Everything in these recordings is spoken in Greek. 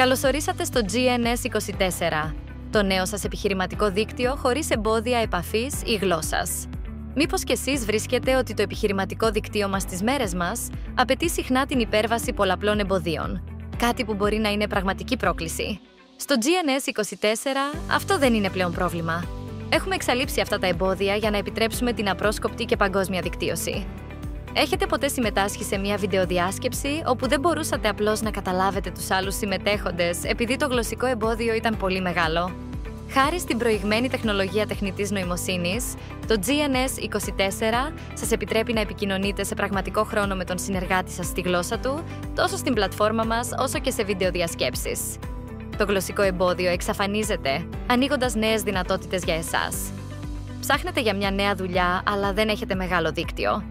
Καλωσορίσατε στο GNS24, το νέο σας επιχειρηματικό δίκτυο χωρίς εμπόδια επαφής ή γλώσσας. Μήπως κι εσείς βρίσκετε ότι το επιχειρηματικό δίκτυο μας στις μέρες μας απαιτεί συχνά την υπέρβαση πολλαπλών εμποδίων, κάτι που μπορεί να είναι πραγματική πρόκληση. Στο GNS24 αυτό δεν είναι πλέον πρόβλημα. Έχουμε εξαλείψει αυτά τα εμπόδια για να επιτρέψουμε την απρόσκοπτη και παγκόσμια δικτύωση. Έχετε ποτέ συμμετάσχει σε μια βιντεοδιάσκεψη όπου δεν μπορούσατε απλώς να καταλάβετε τους άλλους συμμετέχοντες επειδή το γλωσσικό εμπόδιο ήταν πολύ μεγάλο? Χάρη στην προηγμένη τεχνολογία τεχνητής νοημοσύνης, το GNS24 σας επιτρέπει να επικοινωνείτε σε πραγματικό χρόνο με τον συνεργάτη σας στη γλώσσα του, τόσο στην πλατφόρμα μας όσο και σε βιντεοδιασκέψεις. Το γλωσσικό εμπόδιο εξαφανίζεται, ανοίγοντας νέες δυνατότητες για εσάς. Ψάχνετε για μια νέα δουλειά, αλλά δεν έχετε μεγάλο δίκτυο.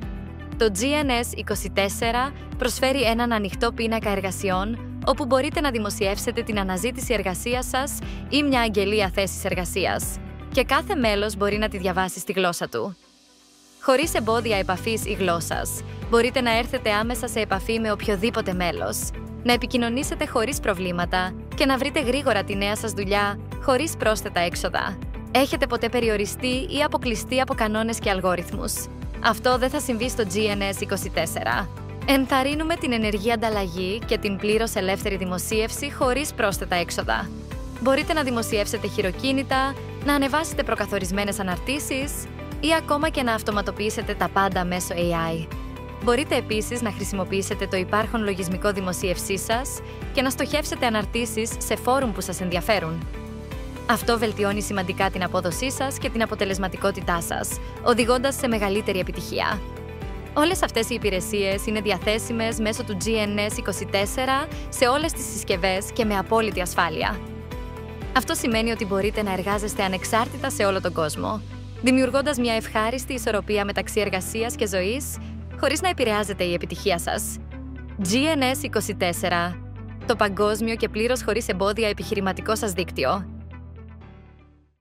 Το GNS24 προσφέρει έναν ανοιχτό πίνακα εργασιών, όπου μπορείτε να δημοσιεύσετε την αναζήτηση εργασίας σας ή μια αγγελία θέσης εργασίας, και κάθε μέλος μπορεί να τη διαβάσει στη γλώσσα του. Χωρίς εμπόδια επαφής ή γλώσσας, μπορείτε να έρθετε άμεσα σε επαφή με οποιοδήποτε μέλος, να επικοινωνήσετε χωρίς προβλήματα και να βρείτε γρήγορα τη νέα σας δουλειά χωρίς πρόσθετα έξοδα. Έχετε ποτέ περιοριστεί ή αποκλειστεί από κανόνες και αλγόριθμους? Αυτό δεν θα συμβεί στο GNS24. Ενθαρρύνουμε την ενεργή ανταλλαγή και την πλήρως ελεύθερη δημοσίευση χωρίς πρόσθετα έξοδα. Μπορείτε να δημοσιεύσετε χειροκίνητα, να ανεβάσετε προκαθορισμένες αναρτήσεις ή ακόμα και να αυτοματοποιήσετε τα πάντα μέσω AI. Μπορείτε επίσης να χρησιμοποιήσετε το υπάρχον λογισμικό δημοσίευσής σας και να στοχεύσετε αναρτήσεις σε φόρουμ που σας ενδιαφέρουν. Αυτό βελτιώνει σημαντικά την απόδοσή σας και την αποτελεσματικότητά σας, οδηγώντας σε μεγαλύτερη επιτυχία. Όλες αυτές οι υπηρεσίες είναι διαθέσιμες μέσω του GNS24 σε όλες τις συσκευές και με απόλυτη ασφάλεια. Αυτό σημαίνει ότι μπορείτε να εργάζεστε ανεξάρτητα σε όλο τον κόσμο, δημιουργώντας μια ευχάριστη ισορροπία μεταξύ εργασίας και ζωής, χωρίς να επηρεάζεται η επιτυχία σας. GNS24, το παγκόσμιο και πλήρως χωρίς εμπόδια επιχειρηματικό σας δίκτυο.